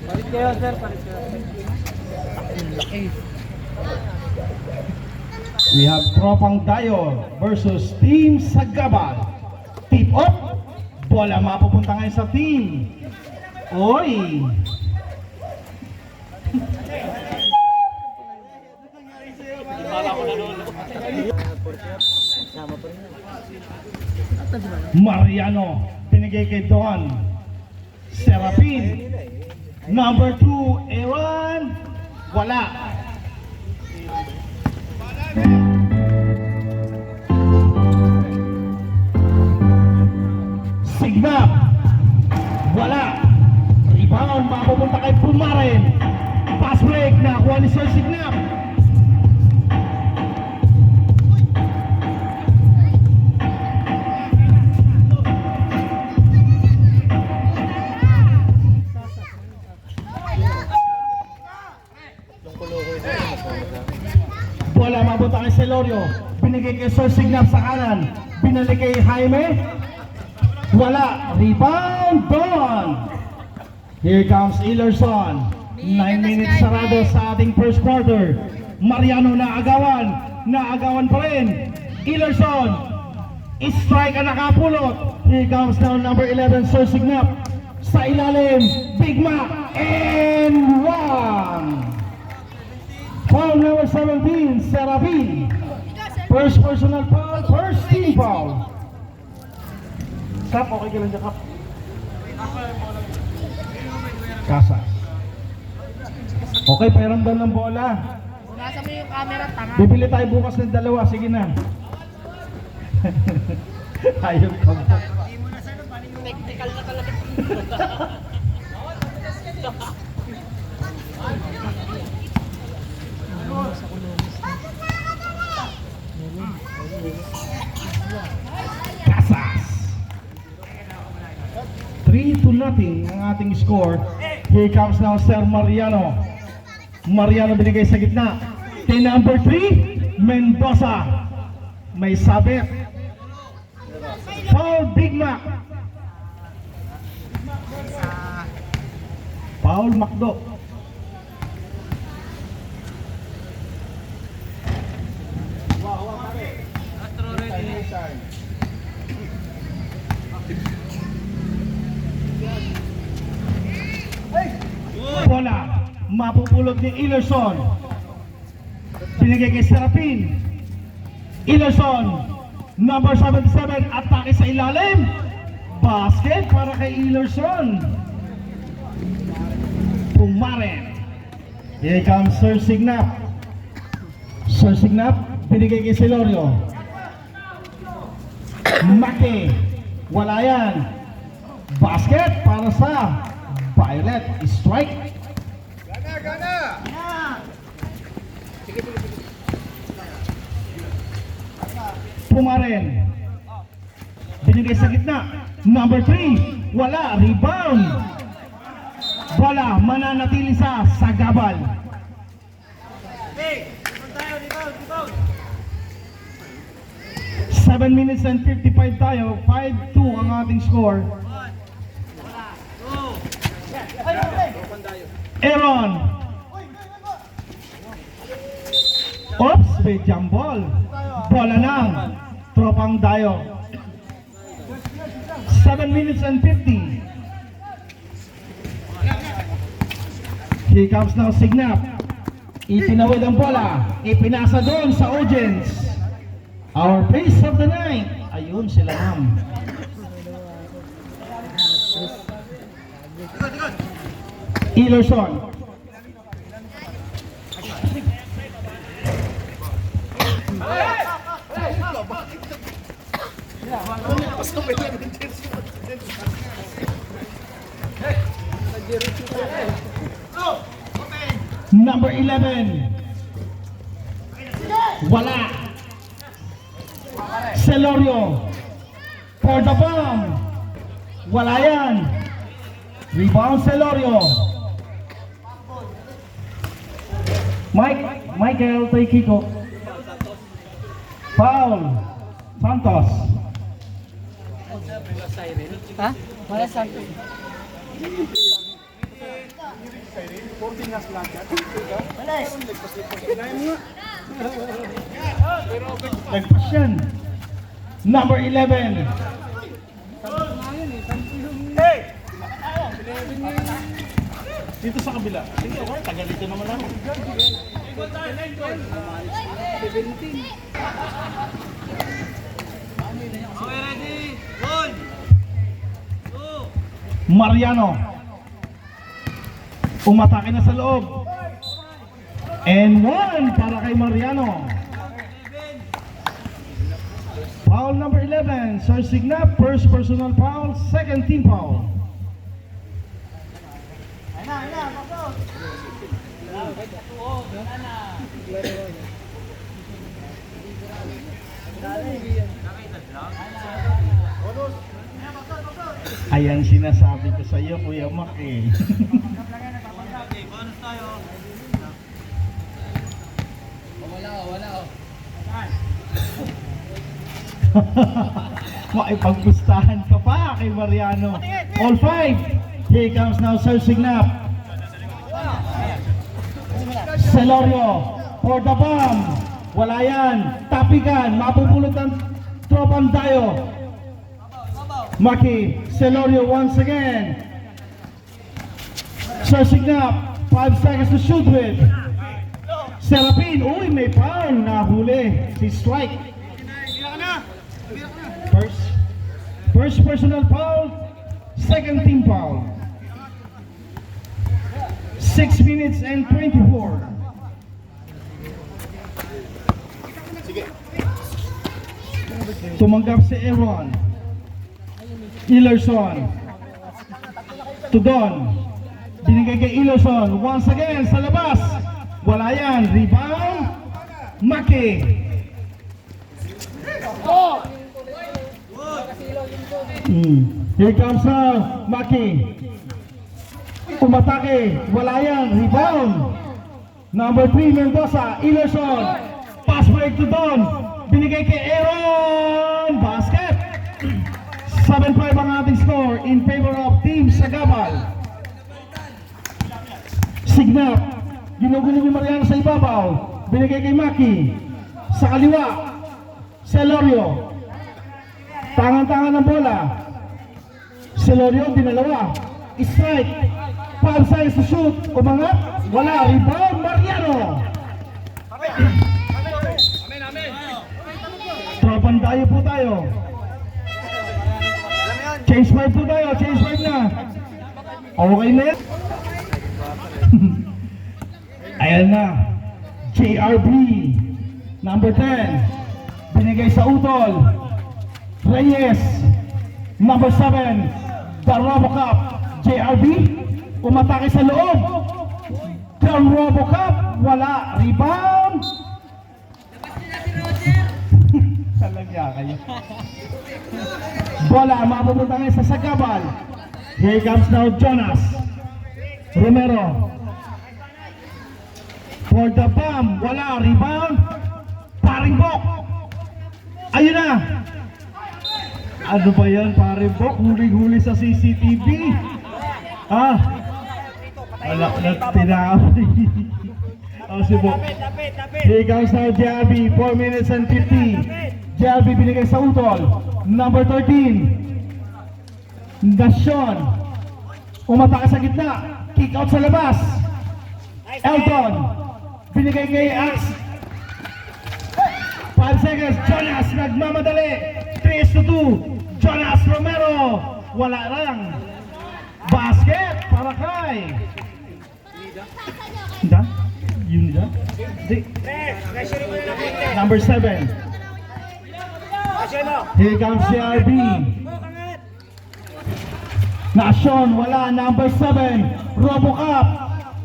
Palit kayo, sir. Palit kayo. We have Tropang Dayo versus Team Sagabal. Tip up. Bola mapupunta ngayon sa team. Oy! Mariano, binigay kay Don. Serapin. Number 2, Aaron. Wala. Signap. Wala. Rebound, mapupunta kay Pumaren. Pass break, nakuha ni Sir Signap. Bola mapunta kay Celorio. Binigay kay Sir Signap sa kanan. Binalik kay Jaime. Wala. Rebound. Don. Here comes Ilerson. 9 minutes sarado sa ating first quarter. Mariano naagawan. Naagawan pa rin. Ilerson. Strike ang nakapulot. Here comes now number 11, Sir Signap. Sa ilalim. Big Mac. And 1. Foul number 17, Serapin. First personal foul, first team foul. Kap, okay ka lang dyan, Kap. Kasas. Okay, pairamdam ng bola. Nasa mo yung camera, tanga. Bibili tayo bukas ng dalawa, sige na. Ayaw ka mo. Technical na talaga. Kasas. 3-0 ang ating score. Here comes now Sir Mariano. Mariano binigay sa gitna. Kay number 3, Mendoza. May sabit. Foul Big Mac. Foul Macdo. Bola mapupulot ni Ilerson. Binigay kay Serapin. Ilerson, number 77, atake sa ilalim. Basket para kay Ilerson. Pumaren. Here comes Sir Signap. Sir Signap, binigay kay Celorio. Maki, wala yan. Basket para sa Violet. Strike. Gana! Pumaren. Binigay sa gitna. Number 3, wala. Rebound. Bola mananatili sa Sagabal. 7 minutes and 55 tayo. 5-2 ang ating score. Aaron. Oops, may jump ball. Bola ng Tropang Dayo. 7 minutes and 50. Here comes now Signap. Itinawid ang bola. Ipinasa doon sa audience. Our pace of the night. Ayun sila ma'am. Ilerson. Number 11. Wala. Celorio. For the bomb. Wala yan. Rebound Celorio. Michael Taykiko. Foul. Santos. Ha? Wala Santos. Nagpas yan. Number 11. Dito sa kabila. Sige, okay. Taga dito naman ako. Okay, ready? One! Two! Mariano. Umatake na sa loob. And 1 para kay Mariano. Foul number 11. Sir Signap, first personal foul, second team foul. Ayan sinasabi ko sa iyo, Kuya Mac eh. Okay, bonus tayo. Maipagpustahan ka pa kay Mariano. All 5. Here comes now Sir Signap. Celorio for the bomb. Wala yan. Tapikan. Mapupulot ng tropang tayo. Maki. Celorio once again. Sir Signap. 5 seconds to shoot with. Serapin. Uy, may foul. Nahuli. Si Strike. First personal foul, second team foul. 6 minutes and 24. Tumanggap si Aaron. Ilerson. Tudon. Binigay kay Ilerson. Once again sa labas. Wala yan. Rebound. Maki. Here comes now, Maki. Umatake, wala yan, rebound. Number 3, Mendoza, Ilerson. Pass break to Don. Binigay kay Aaron. Basket. 7-5 ang ating score in favor of Team Sagabal. Signap. Ginugulo ni Mariano sa ibabaw. Binigay kay Maki. Sa kaliwa, Celorio. Tangan-tangan ng bola. Celorio, dinalawa. Strike. 5 seconds to shoot. Umangat. Wala. Rebound. Mariano. Tropang dayo po tayo. Change 5 po tayo. Change 5 na. Okay na yan. Ayan na. JRB. Number 10. Binigay sa utol. Reyes, number 7, the RoboCop, JRB, umatake sa loob. The RoboCop, wala, rebound. Talaga kayo. Bola, mapupunta ngayon sa Sagabal. Here comes now Jonas Romero. For the bomb, wala, rebound. Paringbok. Ayun na. Ano ba yan, pare Bok? Huling-huli sa CCTV. Wala na tinapay. Si Bok. Here comes now JRB, 4 minutes and 50. JRB binigay sa utol. Number 13. Nasyon. Umatake sa gitna. Kick out sa labas. Elton. Binigay kay Axe. 5 seconds. Jonas nagmamadali. 3-2. Jonas Romero. Wala lang. Basket para kay Unida. Number 7. Here comes CRB. Nasyon, wala. Number 7. RoboCop.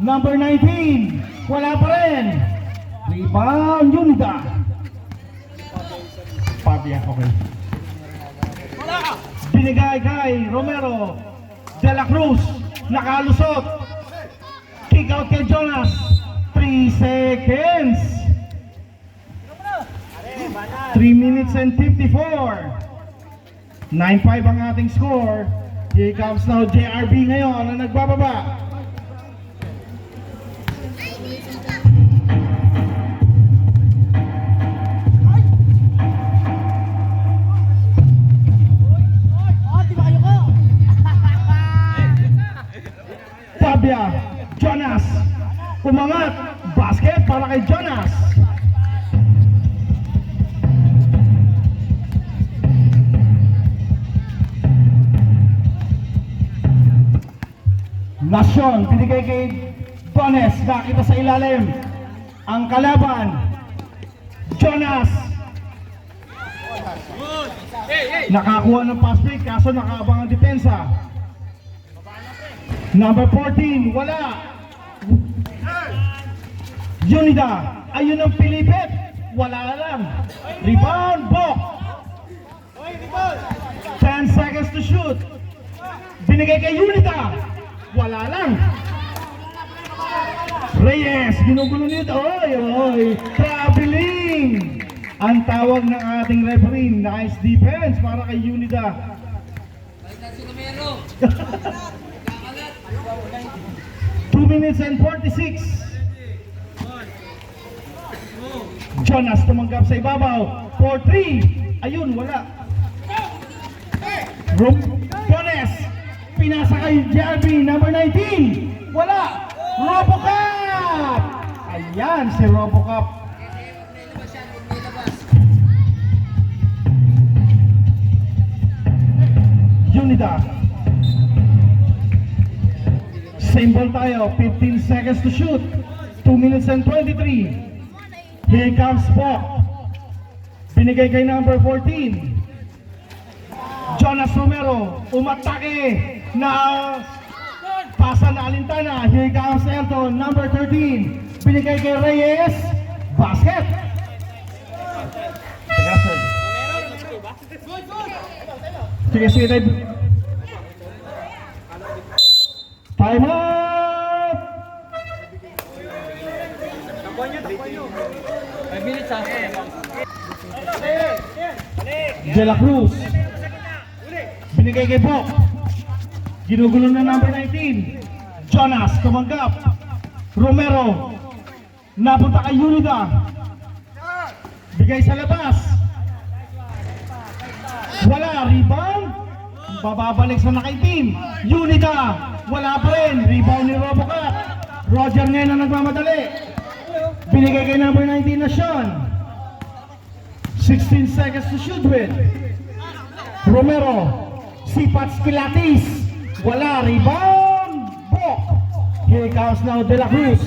Number 19. Wala pa rin. Rebound, Unida. Pabiyak, okay. Binigay kay Romero. De La Cruz. Nakalusot. Kick out kay Jonas. 3 seconds. 3 minutes and 54. 9-5 ang ating score. Here comes now JRB ngayon na nagbababa. Oh, di ba kayo ko? Fabia, Jonas, umangat, basket para kay Jonas. Nasyon, binigay kay Bones, nakita sa ilalim. Ang kalaban, Jonas. Nakakuha ng pass break, kaso nakaabang ang depensa. Number 14, wala. Unida, ayun ang pilipit. Wala lang. Rebound, Bok. 10 seconds to shoot. Binigay kay Unida. Wala lang. Reyes, ginugulo nito. Oy, oy. Traveling. Ang tawag ng ating referee, nice defense para kay Unida. 2 minutes and 46. Jonas tumanggap sa ibabaw. 4-3. Ayun, wala. Jonas. Pinasa kay JRB, number 19. Wala. Robocop. Ayan, si Robocop. Unida. Same ball tayo, 15 seconds to shoot. 2 minutes and 23. Here comes Bok. Binigay kay number 14. Jonas Romero, umatake na pasa na Alintana. Here comes Elton, number 13. Binigay kay Reyes, basket. Teka, sir. Sige, sige, tayo. Time out! 5 minutes ha. De La Cruz. Binigay kay Bok. Ginugulo na number 19. Jonas, tumanggap. Romero. Napunta kay Unida. Bigay sa labas. Wala, rebound. Bababalik sa naka-team. Unida. Wala pa rin. Rebound ni Robocop. Roger ngayon ang nagmamadali. Binigay kay number 19 na Sean. 16 seconds to shoot with. Romero. Sipats Kilatis. Wala. Rebound. Bok. Here comes now De La Cruz.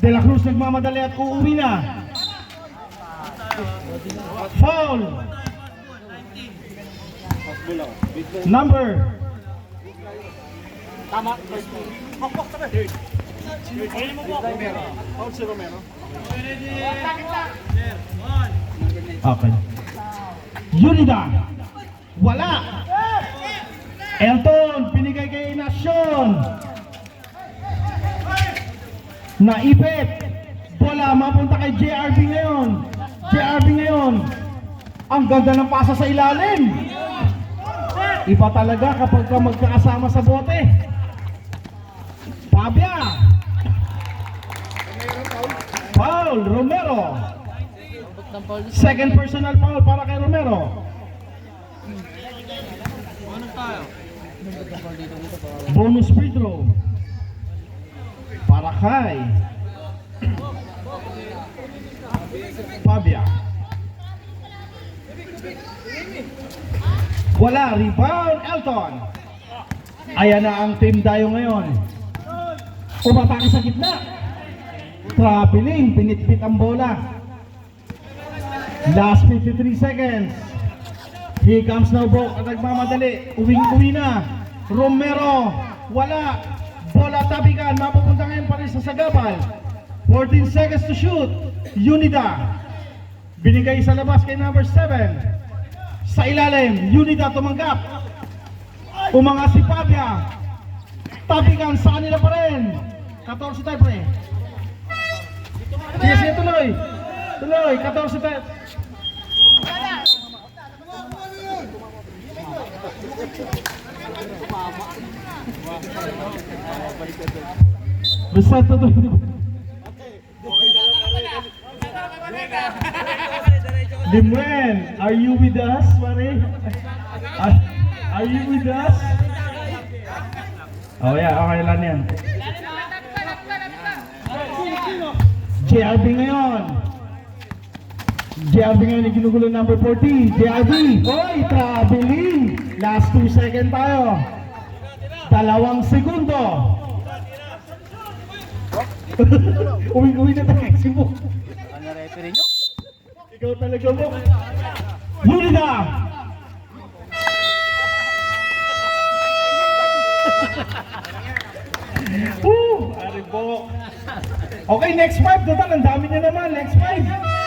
De La Cruz nagmamadali at uuwi na. Foul. Number. Tama. Okay. Unida. Wala. Elton, pinigay kay Nasyon. Naipit. Bola, mapunta kay JRB ngayon. JRB ngayon. Ang ganda ng pasa sa ilalim. Iba talaga kapag ka magkakasama sa bote. Fabia. Foul, Romero. Second personal foul para kay Romero. Ano tayo? Bonus free throw. Para kay Fabia. Wala, rebound, Elton. Ayan na ang team Dayo ngayon. Umatake sa gitna. Traveling, pinitpit ang bola. Last 53 seconds. Here comes now Bok at nagmamadali. Uwing-uwi na. Romero, wala. Bola tabikan, mapupunta ngayon pa rin sa sagabal. 14 seconds to shoot. Unida. Binigay sa labas kay number 7. Sa ilalim, Unida tumanggap. Umangat si Fabia. Tabikan sa kanila pa rin. 14 tayo pre. Sige, sige, tuloy. Tuloy, 14 tayo. Reset to 20. Limuel, are you with us, pare? Are you with us? Oh yeah, okay lang yan. JRB ngayon. JRB ngayon yung ginugulo number 40. JRB, oy, traveling. Last 2 seconds tayo. 2 segundo. Uwi na tayo si mo. Ano referee nyo? Ikaw talaga mo. Yunida! Woo! Ari po. Okay, next 5. Total, ang dami niya naman. Next 5.